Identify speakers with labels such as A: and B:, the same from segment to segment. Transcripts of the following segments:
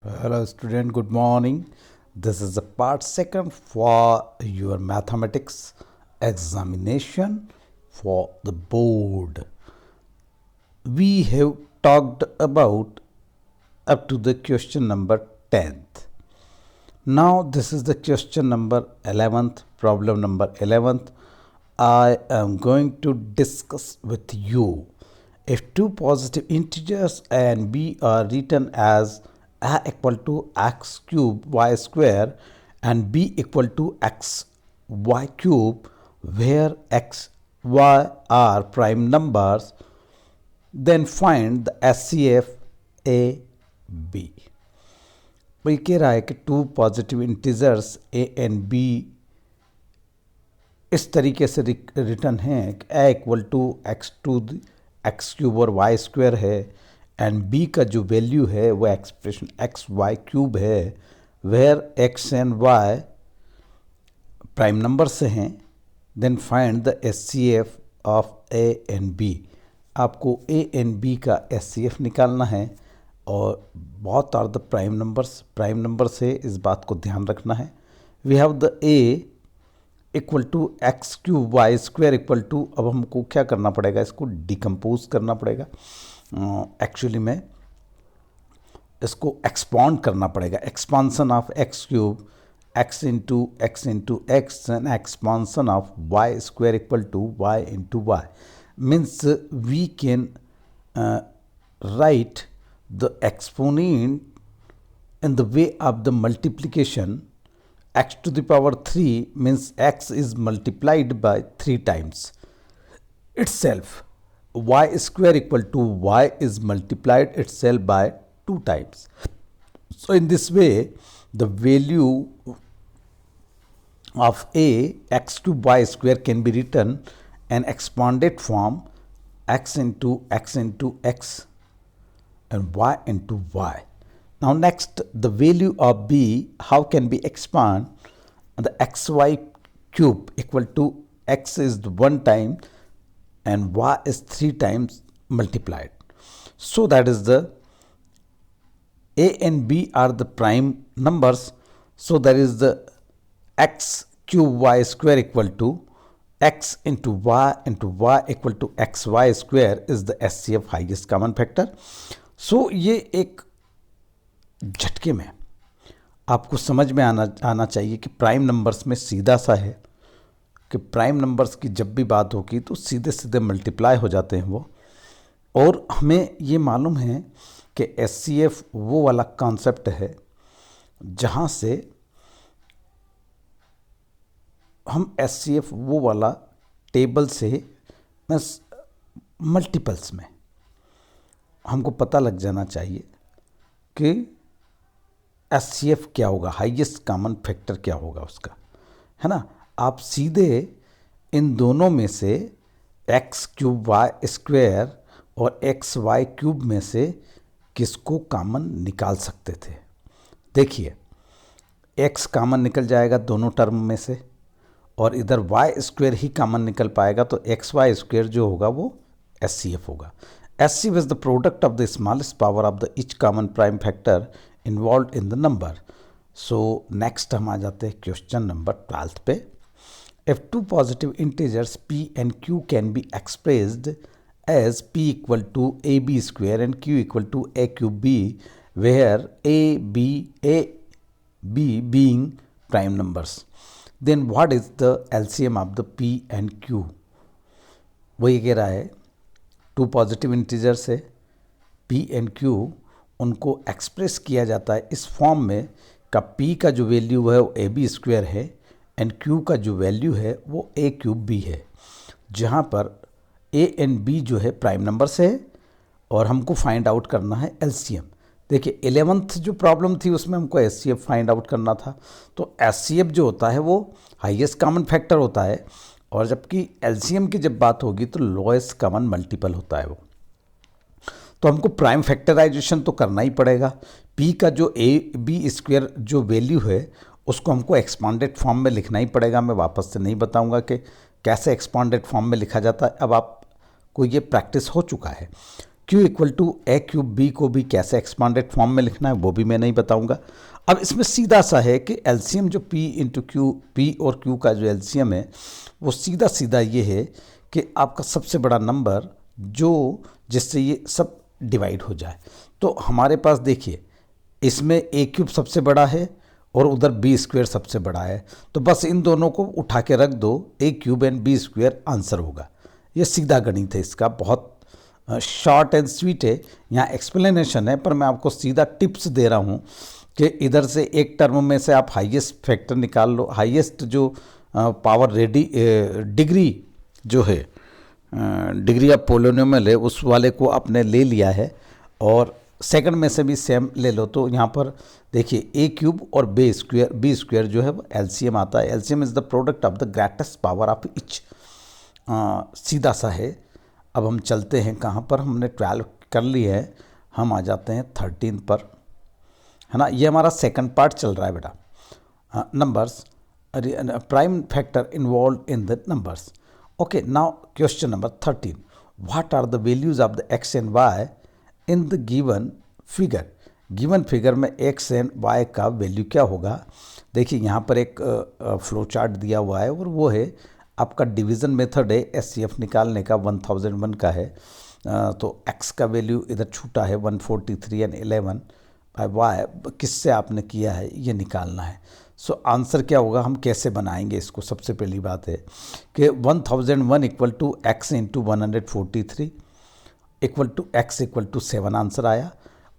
A: Hello student, good morning. This is the part second for your mathematics examination for the board. We have talked about up to the question number 10th. Now this is the question number 11th, problem number 11th. I am going to discuss with you if two positive integers A and B are written as a equal to x cube y square and b equal to x y cube, where x y are prime numbers, then find the SCF A B. भाई कह रहा है कि two positive integers A and B इस तरीके से written हैं कि A equal to x cube और वाई स्क्वायर है एंड बी का जो वैल्यू है वो एक्सप्रेशन एक्स वाई क्यूब है, where x and y prime number से हैं, then find the HCF of A and B. आपको ए एंड बी का एचसीएफ निकालना है और बहुत आर द प्राइम नंबर से इस बात को ध्यान रखना है. We have the A equal to x cube y square equal to, अब हमको क्या करना पड़ेगा, इसको डिकम्पोज करना पड़ेगा. एक्चुअली में इसको एक्सपांड करना पड़ेगा. Expansion of x cube x into x and expansion of y square equal to y into y means we can write the exponent in the way of the multiplication. X to the power 3 means x is multiplied by 3 times itself. Y square equal to y is multiplied itself by 2 times. So in this way the value of a x cube y square can be written in expanded form x into x and y into y. Now next, the value of b, how can be expand? The xy cube equal to x is 1 time and y is 3 times multiplied. So that is the a and b are the prime numbers. So that is the x cube y square equal to x into y equal to xy square is the SCF highest common factor. सो ये एक झटके में आपको समझ में आना चाहिए कि प्राइम नंबर्स में सीधा सा है कि प्राइम नंबर्स की जब भी बात होगी तो सीधे सीधे मल्टीप्लाई हो जाते हैं वो. और हमें ये मालूम है कि एचसीएफ वो वाला कॉन्सेप्ट है जहाँ से हम एचसीएफ वो वाला टेबल से मल्टीपल्स में हमको पता लग जाना चाहिए कि एचसीएफ क्या होगा, हाईएस्ट कॉमन फैक्टर क्या होगा उसका, है ना. आप सीधे इन दोनों में से एक्स क्यूब वाई स्क्वायर और एक्स वाई क्यूब में से किसको कॉमन निकाल सकते थे. देखिए एक्स कॉमन निकल जाएगा दोनों टर्म में से और इधर वाई स्क्वायर ही कॉमन निकल पाएगा, तो एक्स वाई स्क्वायर जो होगा वो एचसीएफ होगा. SCF is the product of the smallest power of the each common prime factor involved in the number. So next हम आ जाते हैं क्वेश्चन नंबर 12 पे. If two positive integers p and q can be expressed as p equal to ab square and q equal to a cube b, where a b being prime numbers, then what is the LCM of the p and q? वो ये कह रहा है to positive integers है p and q, उनको express किया जाता है इस फॉर्म में का p का जो वैल्यू है वो ab स्क्वायर है एंड q का जो वैल्यू है वो a क्यूब b है, जहाँ पर a एंड b जो है प्राइम नंबर से है और हमको फाइंड आउट करना है एलसीएम. देखिए 11th जो प्रॉब्लम थी उसमें हमको एचसीएफ फाइंड आउट करना था, तो एचसीएफ जो होता है वो हाईएस्ट कॉमन फैक्टर होता है और जबकि एलसीएम की जब बात होगी तो लोएस्ट कॉमन मल्टीपल होता है वो. तो हमको प्राइम फैक्टराइजेशन तो करना ही पड़ेगा. p का जो ए बी स्क्वायर जो वैल्यू है उसको हमको एक्सपांडेड फॉर्म में लिखना ही पड़ेगा. मैं वापस से नहीं बताऊंगा कि कैसे एक्सपांडेड फॉर्म में लिखा जाता है, अब आपको ये प्रैक्टिस हो चुका है. Q equal to A cube B को भी कैसे एक्सपांडेड फॉर्म में लिखना है वो भी मैं नहीं बताऊंगा। अब इसमें सीधा सा है कि एलसीएम जो P इंटू क्यू, P और Q का जो एलसीएम है वो सीधा सीधा ये है कि आपका सबसे बड़ा नंबर जो जिससे ये सब डिवाइड हो जाए। तो हमारे पास देखिए इसमें ए क्यूब सबसे बड़ा है और उधर बी स्क्वायर सबसे बड़ा है, तो बस इन दोनों को उठा के रख दो, a cube and b square answer होगा। ये सीधा गणित है, इसका बहुत शॉर्ट एंड स्वीट है। यहाँ एक्सप्लेनेशन है पर मैं आपको सीधा टिप्स दे रहा हूँ कि इधर से एक टर्म में से आप हाईएस्ट फैक्टर निकाल लो, हाईएस्ट जो पावर डिग्री जो है, डिग्री ऑफ पोलिनोमियल है उस वाले को आपने ले लिया है, और सेकंड में से भी सेम ले लो। तो यहाँ पर देखिए ए क्यूब और बी स्क्वायर जो है वो एलसीएम आता है। LCM is the product of the greatest power of each. सीधा सा है। अब हम चलते हैं कहाँ पर, हमने 12 कर ली है, हम आ जाते हैं 13 पर, है ना। ये हमारा सेकंड पार्ट चल रहा है बेटा। Numbers, prime factor involve in the numbers. Okay, now question number 13, what are the values of the x and y in the given figure. Given figure में एक्स एंड वाई का value क्या होगा। देखिए यहाँ पर एक फ्लो चार्ट दिया हुआ है और वो है आपका डिवीज़न मेथड है एचसीएफ निकालने का, 1001 का है। तो एक्स का वैल्यू इधर छूटा है 143 एंड 11 बाय वाई, किससे आपने किया है ये निकालना है। सो आंसर क्या होगा, हम कैसे बनाएंगे इसको। सबसे पहली बात है कि 1001 equal to x into 143 equal to x equal to 7 answer आया,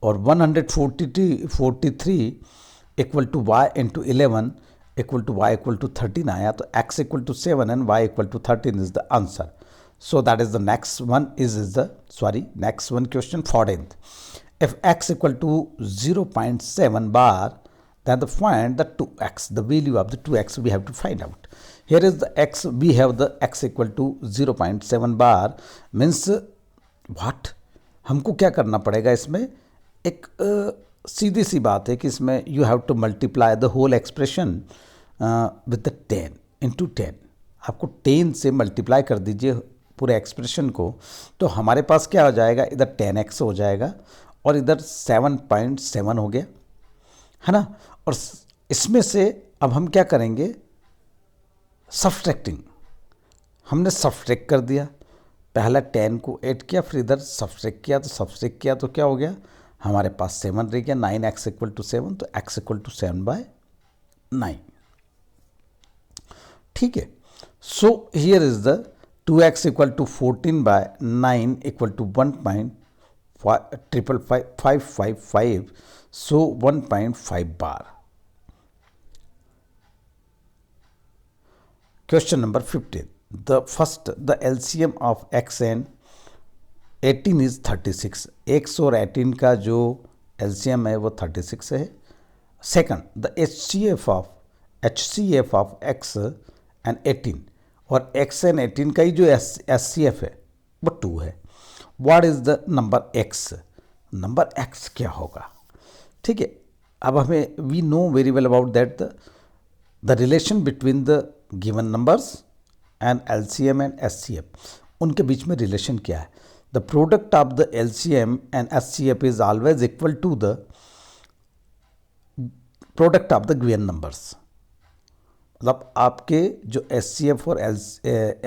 A: और 143 equal to y into 11 equal to y equal to 13 आया। तो x equal to 7 and y equal to 13 is the answer. So that is the next one next one question 14th। If x equal to 0.7 bar, then find the 2x, the value of the 2x we have to find out. Here is the x, we have the x equal to 0.7 bar, means what? हमको क्या करना पड़ेगा इसमें, एक सीधी सी बात है कि इसमें you have to multiply the whole expression with the 10 into 10। आपको 10 से मल्टीप्लाई कर दीजिए पूरे एक्सप्रेशन को, तो हमारे पास क्या हो जाएगा, इधर 10x हो जाएगा और इधर 7.7 हो गया, है ना। और इसमें से अब हम क्या करेंगे, सब्सट्रैक्टिंग। हमने सब्सट्रैक्ट कर दिया, पहला 10 को ऐड किया, फिर इधर सब्सट्रैक्ट किया तो क्या हो गया, हमारे पास 7 रह गया। 9x इक्वल टू 7, तो x इक्वल टू 7/9। ठीक है। So here is the 2x equal to 14/9 equal to 1.555, so 1.5 bar। Question number 15, the LCM of x and 18 is 36। x और 18 का जो LCM है वो 36 है। Second, the HCF of x and 18, और x and 18 का ही जो HCF है वो 2 है। What is the number x? Number x क्या होगा। ठीक है, अब हमें we know very well about that the relation between the given numbers and LCM and HCF, उनके बीच में रिलेशन क्या है। The product of the LCM and HCF is always equal to the product of the given numbers। मतलब आपके जो HCF और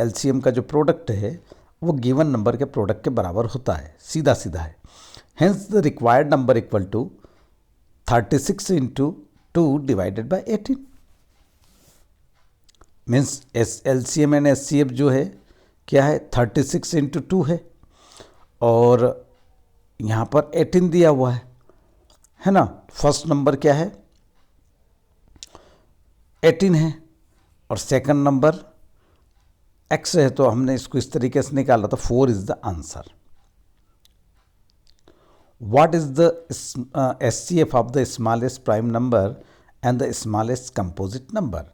A: LCM का जो प्रोडक्ट है वो गिवन नंबर के प्रोडक्ट के बराबर होता है, सीधा सीधा है। Hence the required number equal to 36 into 2 divided by 18। Means LCM and HCF जो है क्या है, 36 इंटू 2 है, और यहाँ पर 18 दिया हुआ है ना। फर्स्ट नंबर क्या है, 18 है, और सेकंड नंबर x है, तो हमने इसको इस तरीके से निकाला, तो 4 is the answer. What is the HCF of the smallest prime number and the smallest composite number.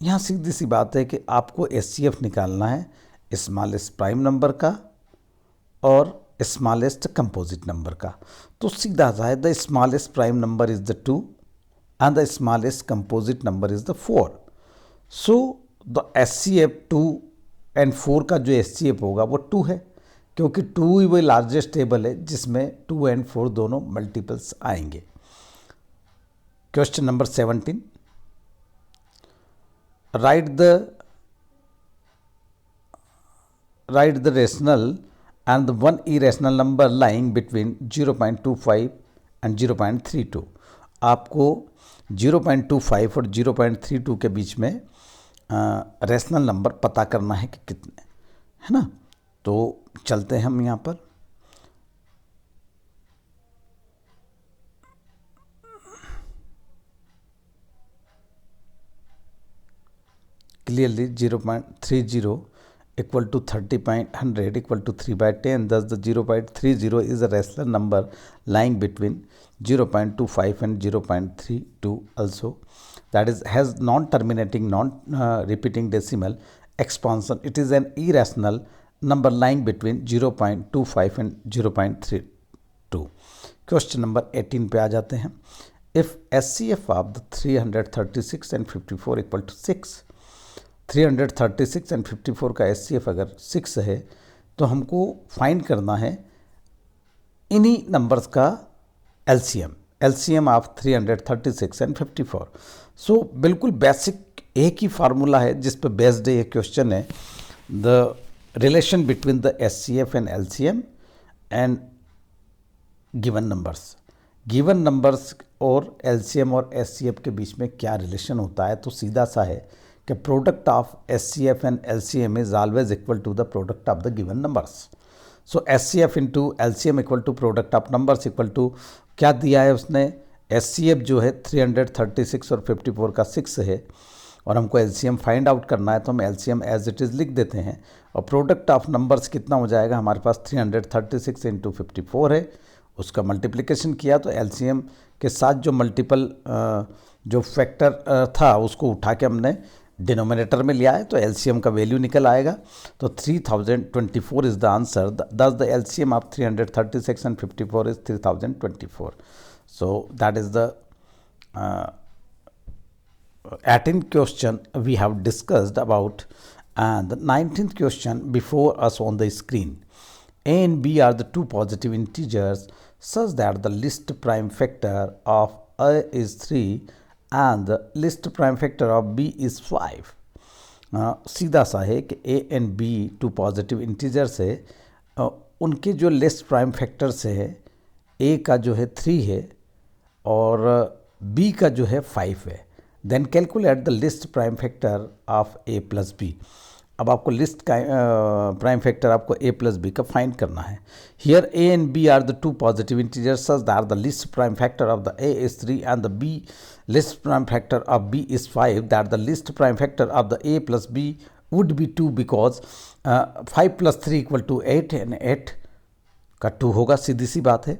A: यहाँ सीधी सी बात है कि आपको HCF निकालना है स्मॉलेस्ट प्राइम नंबर का और स्मॉलेस्ट कंपोजिट नंबर का। तो सीधा सा है, the smallest prime number is the 2 and the smallest composite number is the 4। So the HCF 2 and 4 का जो HCF होगा वो 2 है, क्योंकि 2 ही वही लार्जेस्ट टेबल है जिसमें 2 एंड 4 दोनों मल्टीपल्स आएंगे। Question number 17, right the rational and the one irrational number lying between 0.25 and 0.32। आपको 0.25 और 0.32 के बीच में रेशनल नंबर पता करना है कि कितने, है ना। तो चलते हैं हम यहाँ पर। Clearly 0.30 equal to 30.100 equal to 3/10, thus the 0.30 is a rational number lying between 0.25 and 0.32 also, that is has non-terminating non-repeating decimal expansion. It is an irrational number lying between 0.25 and 0.32। Question number 18 पे आ जाते हैं। If SCF of the 336 and 54 equal to 6, 336 and 54 का SCF अगर 6 है तो हमको find करना है इन्हीं नंबर्स का LCM ऑफ 336 एंड 54। सो बिल्कुल बेसिक एक ही फार्मूला है जिस पर बेस्ड ये क्वेश्चन है, the relation between the SCF and LCM and given numbers और LCM और SCF के बीच में क्या रिलेशन होता है। तो सीधा सा है कि product of SCF and LCM is always equal to the product of the given numbers. So SCF into LCM equal to product of numbers equal to क्या दिया है उसने, SCF जो है 336 और 54 का 6 है और हमको LCM फाइंड आउट करना है, तो हम LCM एज इट इज़ लिख देते हैं। और प्रोडक्ट ऑफ नंबर्स कितना हो जाएगा, हमारे पास 336 इंटू 54 है, उसका मल्टीप्लिकेशन किया तो LCM के साथ जो मल्टीपल जो फैक्टर था उसको उठा के हमने डिनोमिनेटर में लिया है, तो LCM का वैल्यू निकल आएगा। तो 3024 इज़ द आंसर, दस the LCM of 336 and 54 is 3024। So that is the 18th question we have discussed about, and the 19th question before us on the screen. A and B are the two positive integers such that the least prime factor of A is 3 and the least prime factor of B is 5। सीधा सा है कि A and B two positive integers है, उनके जो least prime factors है, A का जो है 3 है और B का जो है 5 है। Then calculate the least prime factor of A plus B। अब आपको लिस्ट का प्राइम फैक्टर आपको A प्लस बी का फाइंड करना है। Here A and B are the two positive integers such that the least prime factor of the A is 3 and the B least prime factor of B is 5, that the least prime factor of the A plus B would B 2 because 5 plus 3 equal to 8 and 8 का 2 होगा, सीधी सी बात है।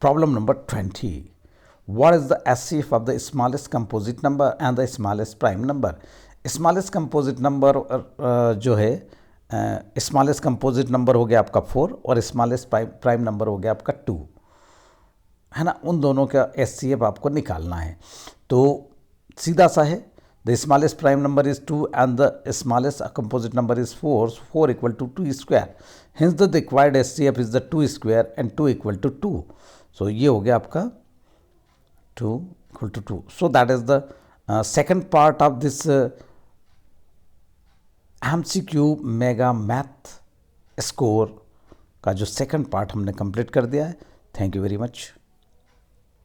A: Problem number 20, what is the SCF of the smallest composite number and the smallest prime number। Smallest composite number जो है, smallest composite number हो गया आपका 4 और स्मॉलेस्ट प्राइम नंबर हो गया आपका 2, है ना। उन दोनों का SCF आपको निकालना है। तो सीधा सा है, the smallest prime number is 2 and the smallest composite number is 4 equal to 2 square, hence the required SCF is the 2 square and 2 equal to 2। So ये हो गया आपका 2 equal to 2। So that is the second part of this MCQ mega math score का जो second part हमने complete कर दिया है। Thank you very much.